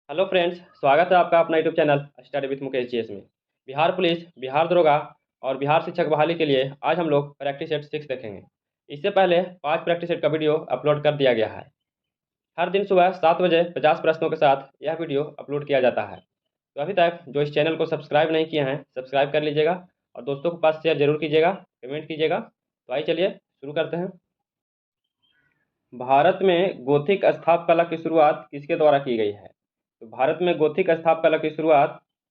Hello friends, स्वागत है आपका अपना YouTube channel study with Mukesh GS में। बिहार पुलिस, बिहार दरोगा और बिहार शिक्षक बहाली के लिए आज हम लोग प्रैक्टिस सेट 6 देखेंगे। इससे पहले 5 प्रैक्टिस सेट का वीडियो अपलोड कर दिया गया है। हर दिन सुबह 7 बजे 50 प्रश्नों के साथ यह वीडियो अपलोड किया जाता है। तो अभी तक जो इस चैनल को सब्सक्राइब नहीं किए हैं, सब्सक्राइब कर लीजिएगा और दोस्तों के पास शेयर जरूर कीजिएगा, कमेंट कीजिएगा। तो आइए चलिए शुरू करते हैं। भारत में गोथिक स्थापकला की शुरुआत किसके द्वारा की गई है? तो भारत में गोथिक स्थापकला की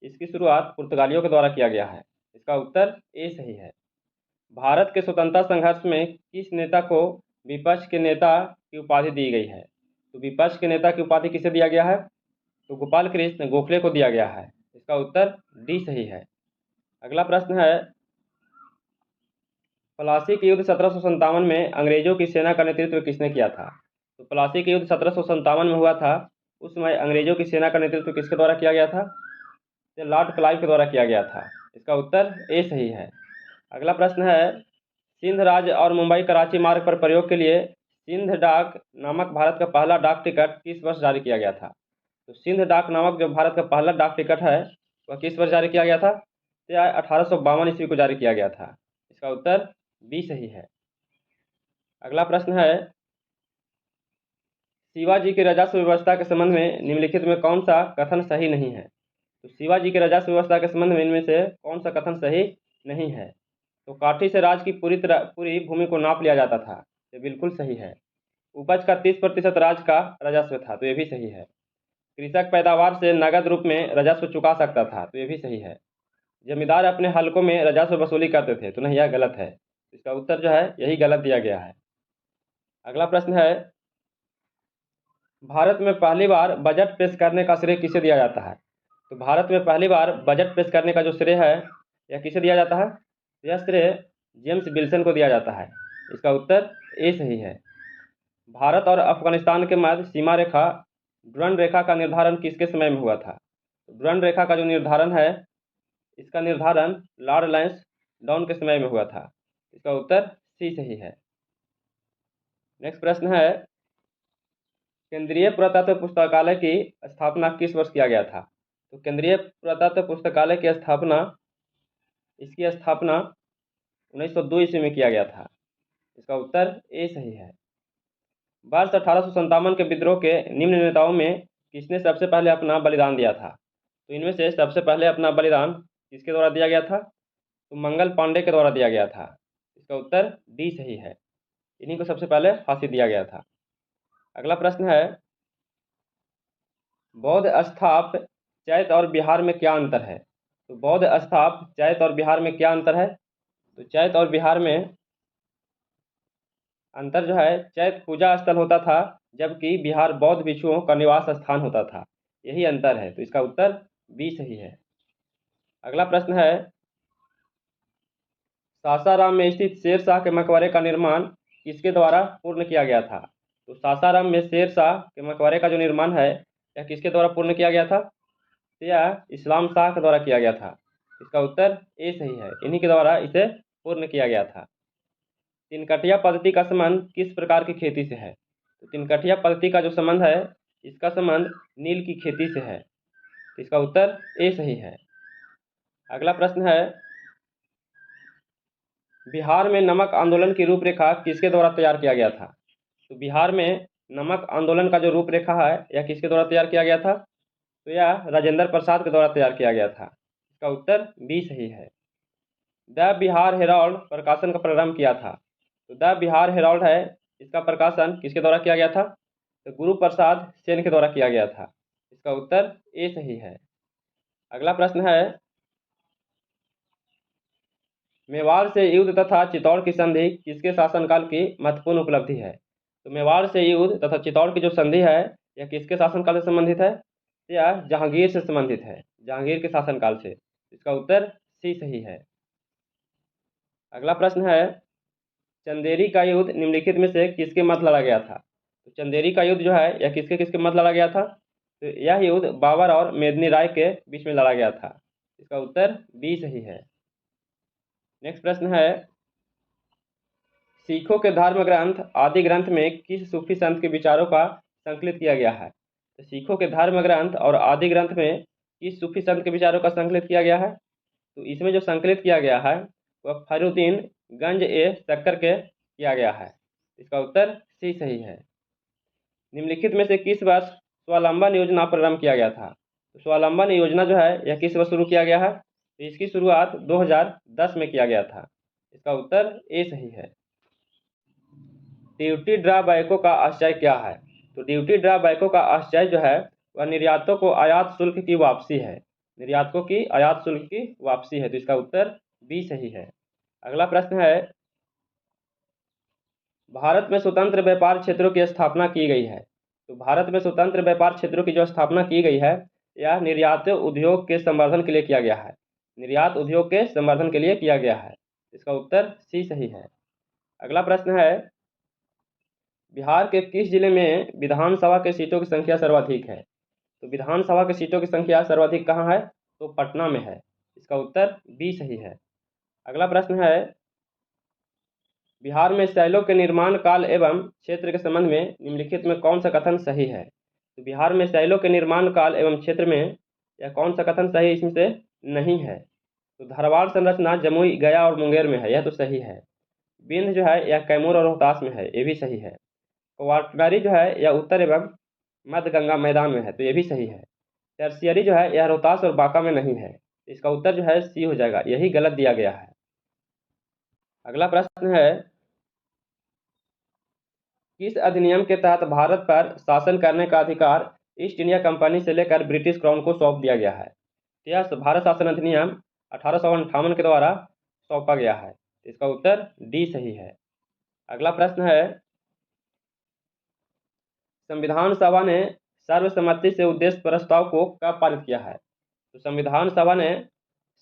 इसकी शुरुआत पुर्तगालियों के द्वारा किया गया है। इसका उत्तर ए सही है। भारत के स्वतंत्रता संघर्ष में किस नेता को विपक्ष के नेता की उपाधि दी गई है? तो विपक्ष के नेता की उपाधि किसे दिया गया है? तो गोपाल कृष्ण गोखले को दिया गया है। इसका उत्तर डी सही है। अगला प्रश्न है, प्लासी के युद्ध 1757 में अंग्रेजों की सेना का नेतृत्व किसने किया था? तो प्लासी के युद्ध 1757 में हुआ था। उस समय अंग्रेजों की सेना का नेतृत्व किसके द्वारा किया गया था? तो लॉर्ड क्लाइव के द्वारा किया गया था। इसका उत्तर ए सही है। अगला प्रश्न है, सिंध राज्य और मुंबई कराची मार्ग पर प्रयोग के लिए सिंध डाक नामक भारत का पहला डाक टिकट किस वर्ष जारी किया गया था? तो सिंध डाक नामक जो भारत का पहला डाक टिकट है वह किस वर्ष जारी किया गया था? तो यह 1852 ईस्वी को जारी किया गया था। इसका उत्तर बी सही है। अगला प्रश्न है, शिवाजी की राजस्व व्यवस्था के संबंध में निम्नलिखित में कौन सा कथन सही नहीं है? तो शिवाजी की राजस्व व्यवस्था के संबंध में इनमें से कौन सा कथन सही नहीं है? तो काठी से राज की पूरी भूमि को नाप लिया जाता था। ये बिल्कुल सही है। उपज का 30% राज का राजस्व था, तो ये भी सही है। कृषक पैदावार से नगद रूप में राजस्व चुका सकता था, तो ये भी सही है। जमींदार अपने हलकों में राजस्व वसूली करते थे, तो नहीं, यह गलत है। इसका उत्तर जो है यही गलत दिया गया है। अगला प्रश्न है, भारत में पहली बार बजट पेश करने का श्रेय किसे दिया जाता है? तो भारत में पहली बार बजट पेश करने का जो श्रेय है यह किसे दिया जाता है? यह श्रेय जेम्स विल्सन को दिया जाता है। इसका उत्तर ए सही है। भारत और अफगानिस्तान के मध्य सीमा रेखा ड्यूरंड रेखा का निर्धारण किसके समय में हुआ था? ड्यूरंड रेखा का जो निर्धारण है इसका निर्धारण लॉर्ड लैंसडाउन के समय में हुआ था। इसका उत्तर सी सही है। नेक्स्ट प्रश्न है, केंद्रीय पुरातत्व पुस्तकालय की स्थापना किस वर्ष किया गया था? तो केंद्रीय पुरातत्व पुस्तकालय की इसकी स्थापना 1902 ईस्वी में किया गया था। इसका उत्तर ए सही है। वर्ष 1857 के विद्रोह के निम्न नेताओं में किसने सबसे पहले अपना बलिदान दिया था? तो इनमें से सबसे पहले अपना बलिदान किसके द्वारा दिया गया था? तो मंगल पांडे के द्वारा दिया गया था। इसका उत्तर डी सही है। इन्हीं को सबसे पहले फांसी दिया गया था। अगला प्रश्न है, बौद्ध स्थाप चैत और बिहार में क्या अंतर है? तो बौद्ध स्थाप चैत और बिहार में क्या अंतर है? तो चैत और बिहार में अंतर जो है, चैत पूजा स्थल होता था जबकि बिहार बौद्ध भिक्षुओं का निवास स्थान होता था। यही अंतर है, तो इसका उत्तर बी सही है। अगला प्रश्न है, सासाराम में स्थित शेरशाह के मकबरे का निर्माण किसके द्वारा पूर्ण किया गया था? तो सासाराम में शेरशाह के मकबरे का जो निर्माण है यह किसके द्वारा पूर्ण किया गया था? तो यह इस्लाम शाह के द्वारा किया गया था। इसका उत्तर ए सही है। इन्हीं के द्वारा इसे पूर्ण किया गया था। तिनकटिया पद्धति का संबंध किस प्रकार की खेती से है? तो तिनकटिया पद्धति का जो संबंध है इसका संबंध नील की खेती से है। इसका उत्तर ए सही है। अगला प्रश्न है, बिहार में नमक आंदोलन की रूपरेखा किसके द्वारा तैयार किया गया था? तो बिहार में नमक आंदोलन का जो रूपरेखा है यह किसके द्वारा तैयार किया गया था? तो यह राजेंद्र प्रसाद के द्वारा तैयार किया गया था। इसका उत्तर बी सही है। द बिहार हेराल्ड प्रकाशन का प्रारंभ किया था। तो द बिहार हेराल्ड है, इसका प्रकाशन किसके द्वारा किया गया था? तो गुरु प्रसाद सेन के द्वारा किया गया था। इसका उत्तर ए सही है। अगला प्रश्न है, मेवाड़ से युद्ध तथा चित्तौड़ की संधि किसके शासनकाल की महत्वपूर्ण उपलब्धि है? तो मेवाड़ से युद्ध तथा चित्तौड़ की जो संधि है यह किसके शासनकाल से संबंधित है? यह जहांगीर से संबंधित है, जहांगीर के शासनकाल से। इसका उत्तर सी सही है। अगला प्रश्न है, चंदेरी का युद्ध निम्नलिखित में से किसके मध्य लड़ा गया था? तो चंदेरी का युद्ध जो है यह किसके किसके मध्य लड़ा गया था? तो यह युद्ध बाबर और मेदिनी राय के बीच में लड़ा गया था। इसका उत्तर बी सही है। नेक्स्ट प्रश्न है, सिखों के धर्म ग्रंथ आदि ग्रंथ में किस सूफी संत के विचारों का संकलित किया गया है? तो सिखों के धर्म ग्रंथ और आदि ग्रंथ में किस सूफी संत के विचारों का संकलित किया गया है? तो इसमें जो संकलित किया गया है वह फरीउद्दीन गंज ए शक्कर के किया गया है। इसका उत्तर सी सही है। निम्नलिखित में से किस वर्ष स्वावलंबन योजना प्रारंभ किया गया था? तो स्वावलंबन योजना जो है यह किस वर्ष शुरू किया गया है? तो इसकी शुरुआत 2010 में किया गया था। इसका उत्तर ए सही है। ड्यूटी ड्रॉबैकों का आशय क्या है? तो ड्यूटी ड्रॉबैकों का आशय जो है वह निर्यातों को आयात शुल्क की वापसी है। निर्यातकों की आयात शुल्क की वापसी है। तो इसका उत्तर बी सही है। अगला प्रश्न है, भारत में स्वतंत्र व्यापार क्षेत्रों की स्थापना की गई है। तो भारत में स्वतंत्र व्यापार क्षेत्रों की जो स्थापना की गई है यह निर्यात उद्योग के संवर्धन के लिए किया गया है। निर्यात उद्योग के संवर्धन के लिए किया गया है। इसका उत्तर सी सही है। अगला प्रश्न है, बिहार के किस जिले में विधानसभा के सीटों की संख्या सर्वाधिक है? तो विधानसभा की सीटों की संख्या सर्वाधिक कहाँ है? तो पटना में है। इसका उत्तर बी सही है। अगला प्रश्न है, बिहार में शैलों के निर्माण काल एवं क्षेत्र के संबंध में निम्नलिखित में कौन सा कथन सही है? तो बिहार में शैलों के निर्माण काल एवं क्षेत्र में यह कौन सा कथन सही इसमें से नहीं है? तो धारवाड़ संरचना जमुई, गया और मुंगेर में है, यह तो सही है। बिंद जो है यह कैमूर और रोहतास में है, ये भी सही है। क्वाटरनरी जो है यह उत्तर एवं मध्य गंगा मैदान में है, तो ये भी सही है। टर्शियरी जो है यह रोहतास और बांका में नहीं है। इसका उत्तर जो है सी हो जाएगा, यही गलत दिया गया है। अगला प्रश्न है, किस अधिनियम के तहत भारत पर शासन करने का अधिकार ईस्ट इंडिया कंपनी से लेकर ब्रिटिश क्राउन को सौंप दिया गया है? यह भारत शासन अधिनियम 1858 के द्वारा सौंपा गया है। इसका उत्तर डी सही है। अगला प्रश्न है, संविधान सभा ने सर्वसम्मति से उद्देश्य प्रस्ताव को कब पारित किया है? तो संविधान सभा ने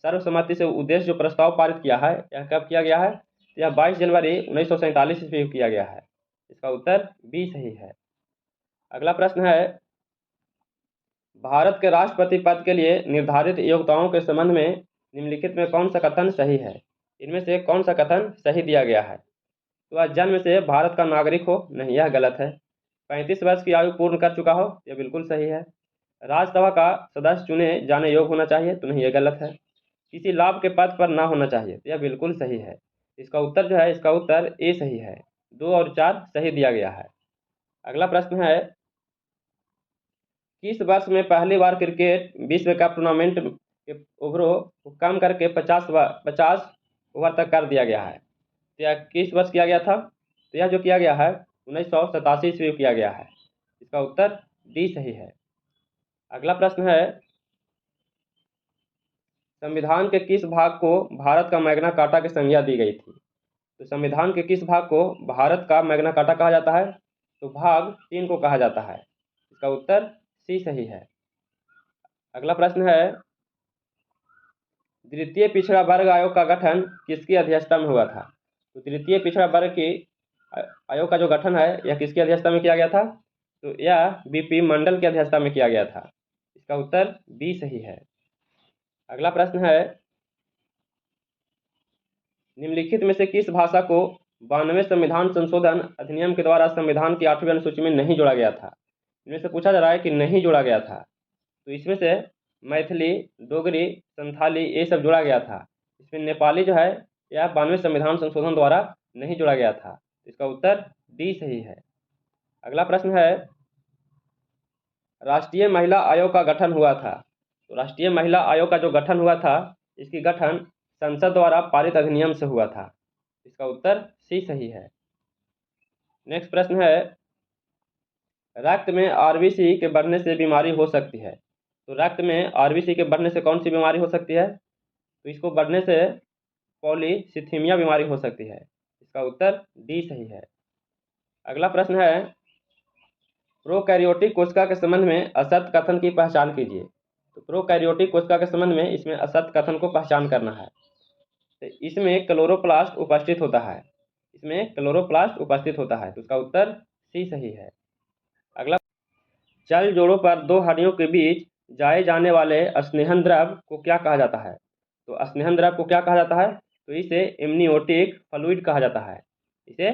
सर्वसम्मति से उद्देश्य जो प्रस्ताव पारित किया है यह कब किया गया है? यह 22 जनवरी 1947 ईस्वी को किया गया है। इसका उत्तर बी सही है। अगला प्रश्न है, भारत के राष्ट्रपति पद के लिए निर्धारित योग्यताओं के संबंध में निम्नलिखित में कौन सा कथन सही है? इनमें से कौन सा कथन सही दिया गया है? तो वह जन्म से भारत का नागरिक हो, नहीं, यह गलत है। 35 वर्ष की आयु पूर्ण कर चुका हो, यह बिल्कुल सही है। राज्यसभा का सदस्य चुने जाने योग्य होना चाहिए, तो नहीं, यह गलत है। किसी लाभ के पद पर ना होना चाहिए, तो यह बिल्कुल सही है। इसका उत्तर जो है इसका उत्तर ए सही है। 2 और 4 सही दिया गया है। अगला प्रश्न है, किस वर्ष में पहली बार क्रिकेट विश्व कप टूर्नामेंट के ओवरों को कम करके 50 ओवर तक कर दिया गया है? तो यह किस वर्ष किया गया था? तो यह जो किया गया है 1987 ईस्वी में किया गया है। इसका उत्तर डी सही है। अगला प्रश्न है, संविधान के किस भाग को भारत का मैग्ना कार्टा की संज्ञा दी गई थी? तो संविधान के किस भाग को भारत का मैग्ना कार्टा कहा जाता है? तो भाग 3 को कहा जाता है। इसका उत्तर सी सही है। अगला प्रश्न है, तृतीय पिछड़ा वर्ग आयोग का गठन किसकी अध्यक्षता में हुआ था? तो तृतीय पिछड़ा वर्ग की आयोग का जो गठन है यह किसकी अध्यक्षता में किया गया था? तो यह बीपी मंडल की अध्यक्षता में किया गया था। इसका उत्तर बी सही है। अगला प्रश्न है, निम्नलिखित में से किस भाषा को 92वें संविधान संशोधन अधिनियम के द्वारा संविधान की 8वीं अनुसूची में नहीं जोड़ा गया था? इनमें से पूछा जा रहा है कि नहीं जोड़ा गया था। तो इसमें से मैथिली, डोगरी, संथाली ये सब जोड़ा गया था। इसमें नेपाली जो है यह 92वें संविधान संशोधन द्वारा नहीं जोड़ा गया था। इसका उत्तर डी सही है। अगला प्रश्न है, राष्ट्रीय महिला आयोग का गठन हुआ था। तो राष्ट्रीय महिला आयोग का जो गठन हुआ था इसकी गठन संसद द्वारा पारित अधिनियम से हुआ था। इसका उत्तर सी सही है। नेक्स्ट प्रश्न है, रक्त में आरबीसी के बढ़ने से बीमारी हो सकती है। तो रक्त में आरबीसी के बढ़ने से कौन सी बीमारी हो सकती है? तो इसको बढ़ने से पॉलीसिथीमिया बीमारी हो सकती है। इसका उत्तर डी सही है। अगला प्रश्न है, प्रोकैरियोटिक कोशिका के संबंध में असत्य कथन की पहचान कीजिए। तो प्रोकैरियोटिक कोशिका के संबंध में इसमें असत्य कथन को पहचान करना है। तो इसमें क्लोरोप्लास्ट उपस्थित होता है। इसमें क्लोरोप्लास्ट उपस्थित होता है। तो इसका उत्तर सी सही है। अगला, चल जोड़ों पर दो हड्डियों के बीच जाए जाने वाले स्नेहन द्रव को क्या कहा जाता है? तो स्नेहन द्रव को क्या कहा जाता है? तो इसे इम्नियोटिक फ्लूइड कहा जाता है। इसे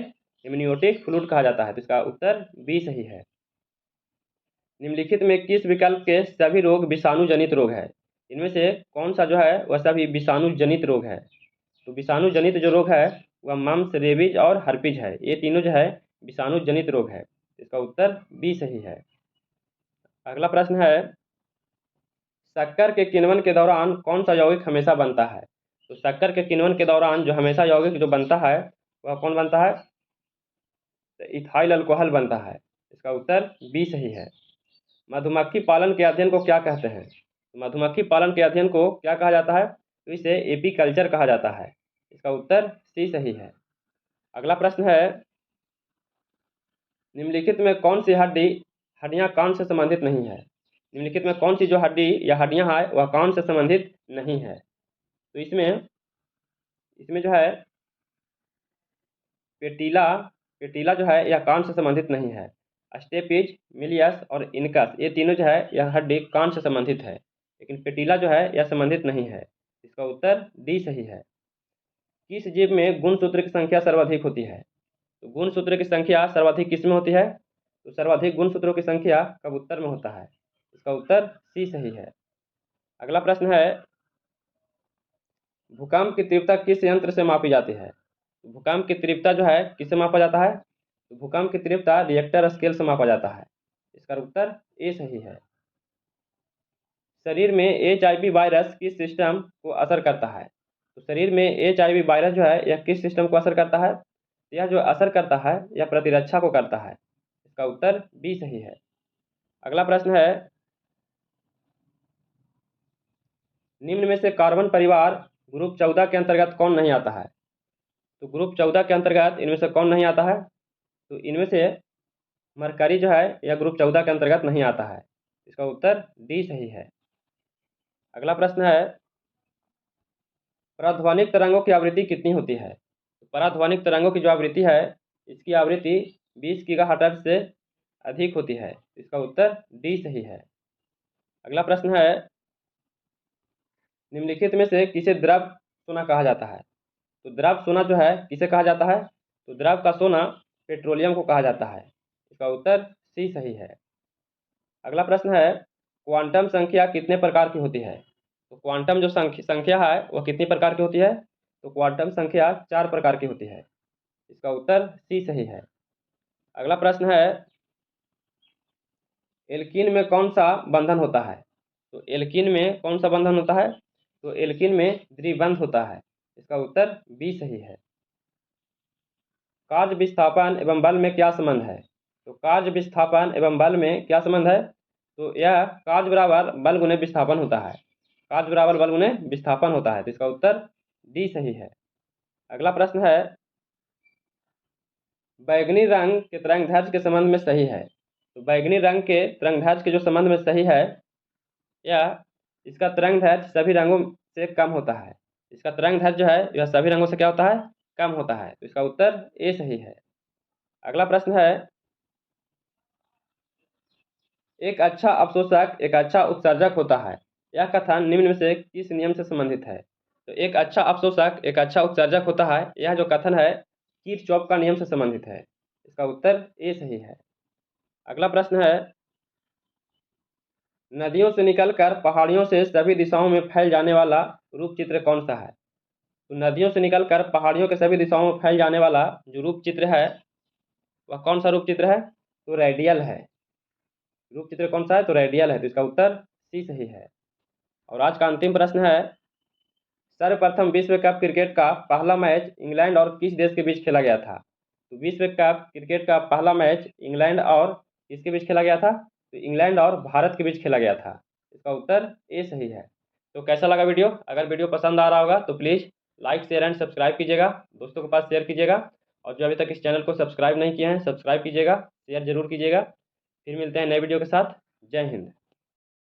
इम्नियोटिक फ्लूइड कहा जाता है। तो इसका उत्तर बी सही है। निम्नलिखित में किस विकल्प के सभी रोग विषाणु जनित रोग है? इनमें से कौन सा जो है वह सभी विषाणु जनित रोग है? तो विषाणु जनित जो रोग है वह मम्प्स, रेबीज और हर्पीज है। ये तीनों जो है विषाणु जनित रोग है। इसका उत्तर बी सही है। अगला प्रश्न है, शक्कर के किण्वन के दौरान कौन सा यौगिक हमेशा बनता है? तो शक्कर के किण्वन के दौरान जो हमेशा यौगिक जो बनता है वह कौन बनता है? तो इथाइल अल्कोहल बनता है। इसका उत्तर बी सही है। मधुमक्खी पालन के अध्ययन को क्या कहते हैं? तो मधुमक्खी पालन के अध्ययन को क्या कहा जाता है? तो इसे एपीकल्चर कहा जाता है। इसका उत्तर सी सही है। अगला प्रश्न है, निम्नलिखित में कौन सी हड्डियां कान से संबंधित नहीं है? निम्नलिखित में कौन सी जो हड्डी या हड्डियां हैं वह कान से संबंधित नहीं है? तो इसमें जो है पेटीला जो है यह कान से संबंधित नहीं है। स्टेपिज, मिलियस और इनकस ये तीनों जो है यह हड्डी कान से संबंधित है, लेकिन पेटीला जो है यह संबंधित नहीं है। इसका उत्तर डी सही है। किस जीव में गुणसूत्र की संख्या सर्वाधिक होती है? तो गुणसूत्र की संख्या सर्वाधिक किस में होती है? तो सर्वाधिक गुणसूत्रों की संख्या कबूतर में होता है। इसका उत्तर सी सही है। अगला प्रश्न है, भूकंप की तीव्रता किस यंत्र से मापी जाती है? तो भूकंप की तीव्रता जो है किससे मापा जाता है? तो भूकंप की तीव्रता रिएक्टर स्केल से मापा जाता है। इसका उत्तर ए सही है। शरीर में HIV वायरस किस सिस्टम को असर करता है? तो शरीर में HIV वायरस जो है यह किस सिस्टम को असर करता है? यह जो असर करता है यह प्रतिरक्षा को करता है। इसका उत्तर बी सही है। अगला प्रश्न है, निम्न में से कार्बन परिवार ग्रुप 14 के अंतर्गत कौन नहीं आता है? तो ग्रुप 14 के अंतर्गत इनमें से कौन नहीं आता है? तो इनमें से मरकरी जो है यह ग्रुप 14 के अंतर्गत नहीं आता है। इसका उत्तर डी सही है। अगला प्रश्न है, पराध्वनिक तरंगों की आवृत्ति कितनी होती है? तो पराध्वनिक तरंगों की जो आवृत्ति है इसकी आवृत्ति 20 गीगाहर्ट्ज से अधिक होती है। इसका उत्तर डी सही है। अगला प्रश्न है, निम्नलिखित में से किसे द्रव सोना कहा जाता है? तो द्रव सोना जो है किसे कहा जाता है? तो द्रव का सोना पेट्रोलियम को कहा जाता है। इसका उत्तर सी सही है। अगला प्रश्न है, क्वांटम संख्या कितने प्रकार की होती है? तो क्वांटम जो संख्या है वह कितनी प्रकार की होती है? तो क्वांटम संख्या 4 प्रकार की होती है। इसका उत्तर सी सही है। अगला प्रश्न है, एल्कीन में कौन सा बंधन होता है? तो एल्कीन में कौन सा बंधन होता है? तो एल्कीन में द्विबंध होता है। इसका उत्तर बी सही है। कार्य विस्थापन एवं बल में क्या संबंध है? तो कार्य विस्थापन एवं बल में क्या संबंध है? तो यह कार्य बराबर बल गुने विस्थापन होता है। कार्य बराबर बल गुने विस्थापन होता है। तो इसका उत्तर डी सही है। अगला प्रश्न है, बैगनी रंग के तरंगदैर्ध्य के संबंध में सही है। तो बैगनी रंग के तरंगदैर्ध्य के जो संबंध में सही है यह इसका तरंगदैर्ध्य सभी रंगों से कम होता है। इसका तरंगदैर्ध्य जो है यह सभी रंगों से क्या होता है? कम होता है। तो इसका उत्तर ए सही है। अगला प्रश्न है, एक अच्छा अवशोषक एक अच्छा उत्सर्जक होता है। यह कथन निम्न में से किस नियम से संबंधित है? तो एक अच्छा अवशोषक एक अच्छा उत्सर्जक होता है, यह जो कथन है किरचॉफ का नियम से संबंधित है। इसका उत्तर ए सही है। अगला प्रश्न है, नदियों से निकलकर पहाड़ियों से सभी दिशाओं में फैल जाने वाला रूप चित्र कौन सा है? तो नदियों से निकलकर पहाड़ियों के सभी दिशाओं में फैल जाने वाला जो रूप चित्र है वह कौन सा रूप चित्र है? तो रेडियल है। रूप चित्र कौन सा है? तो रेडियल है। तो इसका उत्तर सी सही है। और आज का अंतिम प्रश्न है, सर्वप्रथम विश्व कप क्रिकेट का पहला मैच इंग्लैंड और किस देश के बीच खेला गया था? तो विश्व कप क्रिकेट का पहला मैच इंग्लैंड और किसके बीच खेला गया था? तो इंग्लैंड और भारत के बीच खेला गया था। इसका उत्तर ए सही है। तो कैसा लगा वीडियो? अगर वीडियो पसंद आ रहा होगा तो please like, share and subscribe कीजिएगा, दोस्तों के पास शेयर कीजिएगा, और जो अभी तक इस चैनल को सब्सक्राइब नहीं किए हैं सब्सक्राइब कीजिएगा, शेयर जरूर कीजिएगा। फिर मिलते हैं नए वीडियो के साथ। जय हिंद।